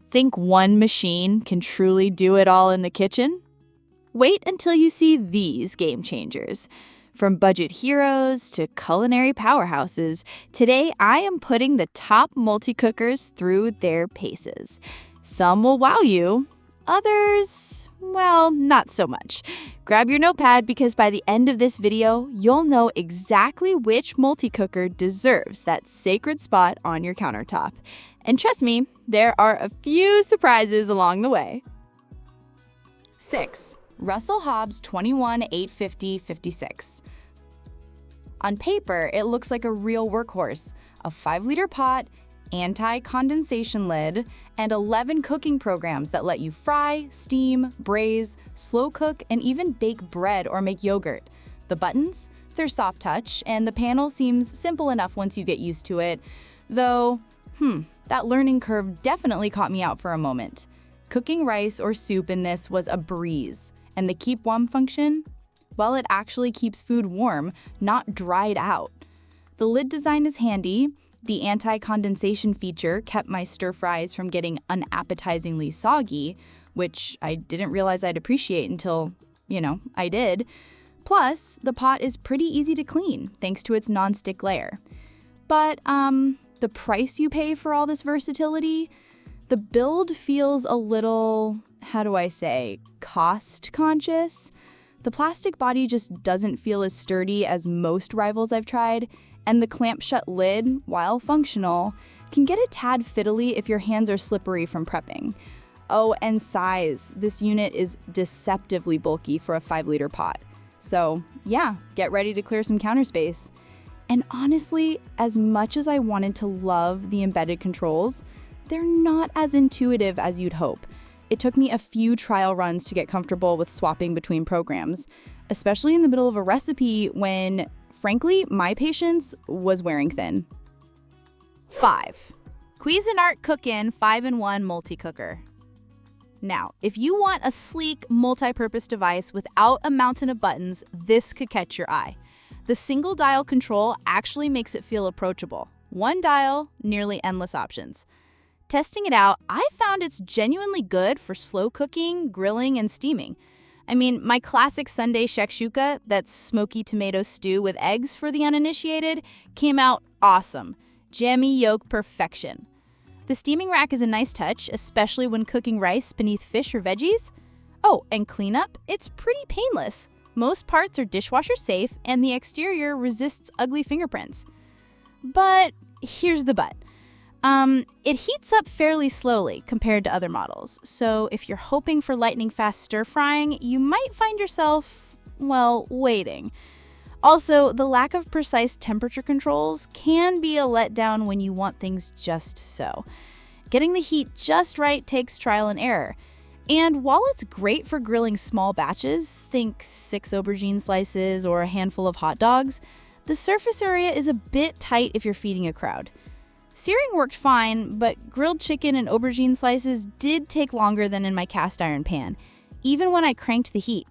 Think one machine can truly do it all in the kitchen? Wait until you see these game changers. From budget heroes to culinary powerhouses, today I am putting the top multi-cookers through their paces. Some will wow you, others, well, not so much. Grab your notepad because by the end of this video, you'll know exactly which multi-cooker deserves that sacred spot on your countertop. And trust me, there are a few surprises along the way. 6. Russell Hobbs 21850-56. On paper, it looks like a real workhorse. A 5-liter pot, anti-condensation lid, and 11 cooking programs that let you fry, steam, braise, slow cook, and even bake bread or make yogurt. The buttons? They're soft touch, and the panel seems simple enough once you get used to it. Though, that learning curve definitely caught me out for a moment. Cooking rice or soup in this was a breeze. And the keep warm function? Well, it actually keeps food warm, not dried out. The lid design is handy. The anti-condensation feature kept my stir fries from getting unappetizingly soggy, which I didn't realize I'd appreciate until, I did. Plus, the pot is pretty easy to clean, thanks to its non-stick layer. But, the price you pay for all this versatility? The build feels a little, cost conscious. The plastic body just doesn't feel as sturdy as most rivals I've tried, and the clamp-shut lid, while functional, can get a tad fiddly if your hands are slippery from prepping. Oh, and size. This unit is deceptively bulky for a 5-liter pot. So, yeah, get ready to clear some counter space. And honestly, as much as I wanted to love the embedded controls, they're not as intuitive as you'd hope. It took me a few trial runs to get comfortable with swapping between programs, especially in the middle of a recipe when, frankly, my patience was wearing thin. 5. Cuisinart Cook-In 5-in-1 Multi-Cooker. Now, if you want a sleek, multi-purpose device without a mountain of buttons, this could catch your eye. The single dial control actually makes it feel approachable. One dial, nearly endless options. Testing it out, I found it's genuinely good for slow cooking, grilling, and steaming. I mean, my classic Sunday shakshuka, that's smoky tomato stew with eggs for the uninitiated, came out awesome. Jammy yolk perfection. The steaming rack is a nice touch, especially when cooking rice beneath fish or veggies. Oh, and cleanup, it's pretty painless. Most parts are dishwasher safe, and the exterior resists ugly fingerprints. But here's the but. It heats up fairly slowly compared to other models, so if you're hoping for lightning-fast stir-frying, you might find yourself, waiting. Also, the lack of precise temperature controls can be a letdown when you want things just so. Getting the heat just right takes trial and error. And while it's great for grilling small batches, think 6 aubergine slices or a handful of hot dogs, the surface area is a bit tight if you're feeding a crowd. Searing worked fine, but grilled chicken and aubergine slices did take longer than in my cast iron pan, even when I cranked the heat.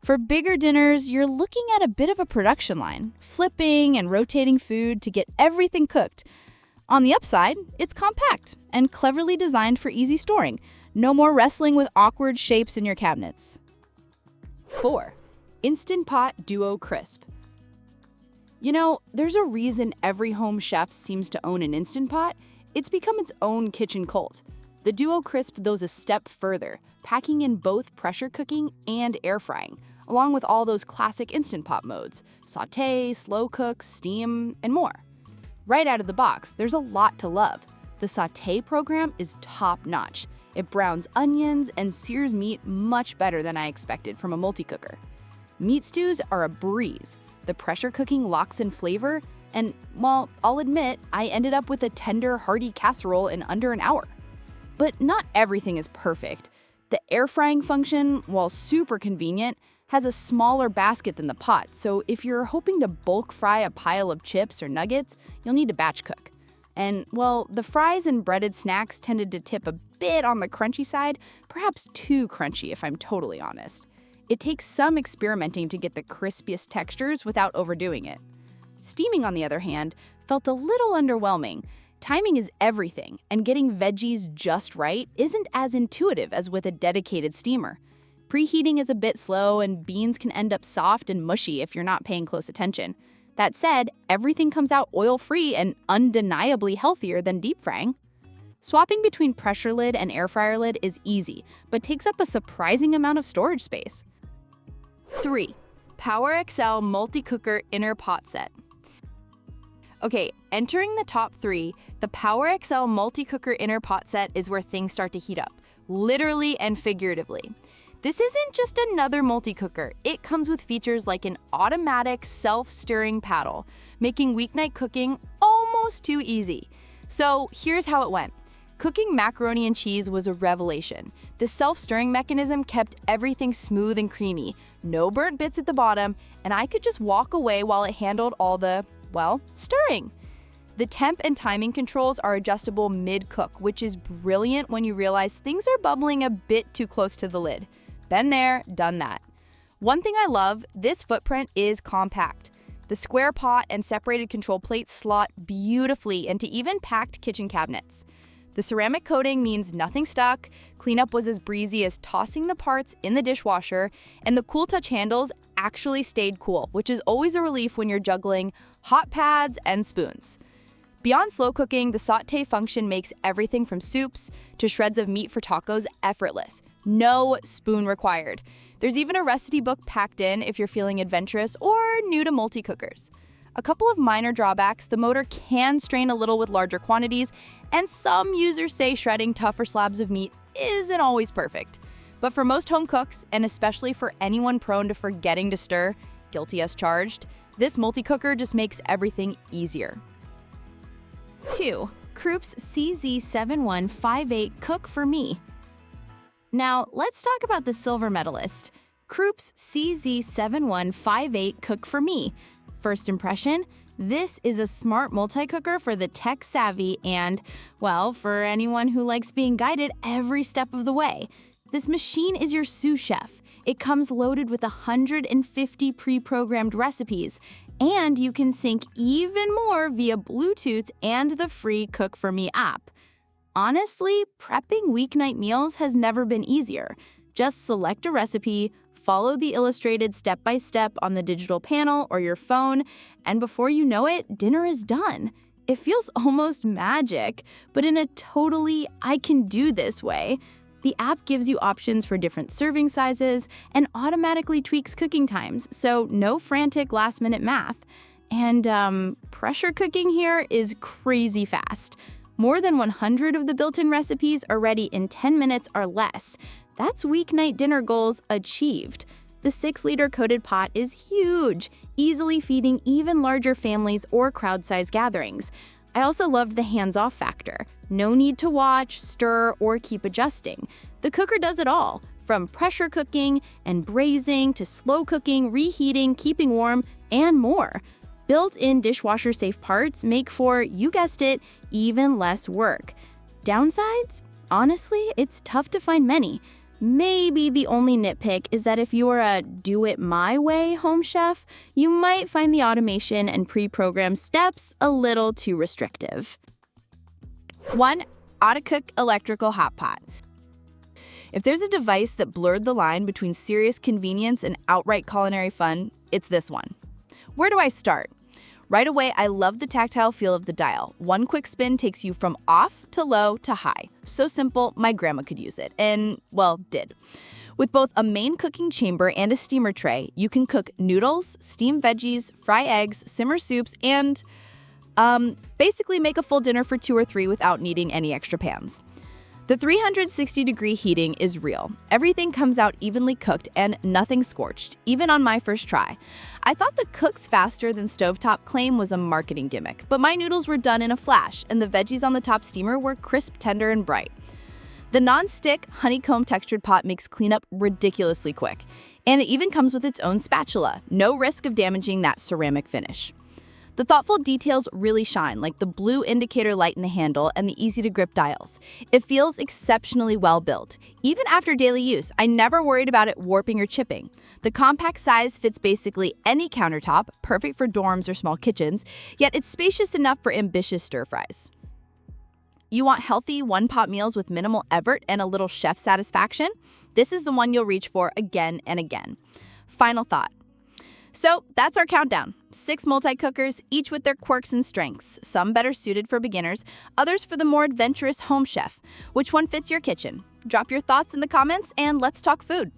For bigger dinners, you're looking at a bit of a production line, flipping and rotating food to get everything cooked. On the upside, it's compact and cleverly designed for easy storing. No more wrestling with awkward shapes in your cabinets. 4. Instant Pot Duo Crisp. There's a reason every home chef seems to own an Instant Pot. It's become its own kitchen cult. The Duo Crisp goes a step further, packing in both pressure cooking and air frying, along with all those classic Instant Pot modes: sauté, slow cook, steam, and more. Right out of the box, there's a lot to love. The sauté program is top-notch. It browns onions and sears meat much better than I expected from a multi-cooker. Meat stews are a breeze. The pressure cooking locks in flavor, and, I'll admit, I ended up with a tender, hearty casserole in under an hour. But not everything is perfect. The air frying function, while super convenient, has a smaller basket than the pot, so if you're hoping to bulk fry a pile of chips or nuggets, you'll need to batch cook. And, the fries and breaded snacks tended to tip a bit on the crunchy side, perhaps too crunchy if I'm totally honest. It takes some experimenting to get the crispiest textures without overdoing it. Steaming, on the other hand, felt a little underwhelming. Timing is everything, and getting veggies just right isn't as intuitive as with a dedicated steamer. Preheating is a bit slow, and beans can end up soft and mushy if you're not paying close attention. That said, everything comes out oil-free and undeniably healthier than deep frying. Swapping between pressure lid and air fryer lid is easy, but takes up a surprising amount of storage space. 3. PowerXL Multicooker Inner Pot Set. Okay, entering the top 3, the PowerXL Multicooker Inner Pot Set is where things start to heat up, literally and figuratively. This isn't just another multi-cooker. It comes with features like an automatic self-stirring paddle, making weeknight cooking almost too easy. So here's how it went. Cooking macaroni and cheese was a revelation. The self-stirring mechanism kept everything smooth and creamy, no burnt bits at the bottom, and I could just walk away while it handled all the, well, stirring. The temp and timing controls are adjustable mid-cook, which is brilliant when you realize things are bubbling a bit too close to the lid. Been there, done that. One thing I love, this footprint is compact. The square pot and separated control plates slot beautifully into even packed kitchen cabinets. The ceramic coating means nothing stuck, cleanup was as breezy as tossing the parts in the dishwasher, and the Cool Touch handles actually stayed cool, which is always a relief when you're juggling hot pads and spoons. Beyond slow cooking, the sauté function makes everything from soups to shreds of meat for tacos effortless. No spoon required. There's even a recipe book packed in if you're feeling adventurous or new to multi-cookers. A couple of minor drawbacks: the motor can strain a little with larger quantities, and some users say shredding tougher slabs of meat isn't always perfect. But for most home cooks, and especially for anyone prone to forgetting to stir, guilty as charged, this multi-cooker just makes everything easier. 2. Krups CZ7158 Cook for Me. Now, let's talk about the silver medalist. Krups CZ7158 Cook for Me. First impression, this is a smart multi-cooker for the tech-savvy and, well, for anyone who likes being guided every step of the way. This machine is your sous chef. It comes loaded with 150 pre-programmed recipes, and you can sync even more via Bluetooth and the free Cook For Me app. Honestly, prepping weeknight meals has never been easier. Just select a recipe, follow the illustrated step-by-step on the digital panel or your phone, and before you know it, dinner is done. It feels almost magic, but in a totally I can do this way. The app gives you options for different serving sizes and automatically tweaks cooking times, so no frantic last-minute math. And pressure cooking here is crazy fast. More than 100 of the built-in recipes are ready in 10 minutes or less. That's weeknight dinner goals achieved. The 6-liter coated pot is huge, easily feeding even larger families or crowd-size gatherings. I also loved the hands-off factor. No need to watch, stir, or keep adjusting. The cooker does it all, from pressure cooking and braising to slow cooking, reheating, keeping warm, and more. Built-in dishwasher-safe parts make for, you guessed it, even less work. Downsides? Honestly, it's tough to find many. Maybe the only nitpick is that if you're a do-it-my-way home chef, you might find the automation and pre-programmed steps a little too restrictive. 1. Audecook Electrical Hot Pot. If there's a device that blurred the line between serious convenience and outright culinary fun, it's this one. Where do I start? Right away, I love the tactile feel of the dial. One quick spin takes you from off to low to high. So simple, my grandma could use it, and, well, did. With both a main cooking chamber and a steamer tray, you can cook noodles, steam veggies, fry eggs, simmer soups, and basically make a full dinner for 2 or 3 without needing any extra pans. The 360-degree heating is real. Everything comes out evenly cooked and nothing scorched, even on my first try. I thought the cooks faster than stovetop claim was a marketing gimmick, but my noodles were done in a flash, and the veggies on the top steamer were crisp, tender, and bright. The non-stick, honeycomb textured pot makes cleanup ridiculously quick, and it even comes with its own spatula, no risk of damaging that ceramic finish. The thoughtful details really shine, like the blue indicator light in the handle and the easy-to-grip dials. It feels exceptionally well built. Even after daily use, I never worried about it warping or chipping. The compact size fits basically any countertop, perfect for dorms or small kitchens, yet it's spacious enough for ambitious stir-fries. You want healthy, one-pot meals with minimal effort and a little chef satisfaction? This is the one you'll reach for again and again. Final thought. So that's our countdown. 6 multi-cookers, each with their quirks and strengths, some better suited for beginners, others for the more adventurous home chef. Which one fits your kitchen? Drop your thoughts in the comments and let's talk food.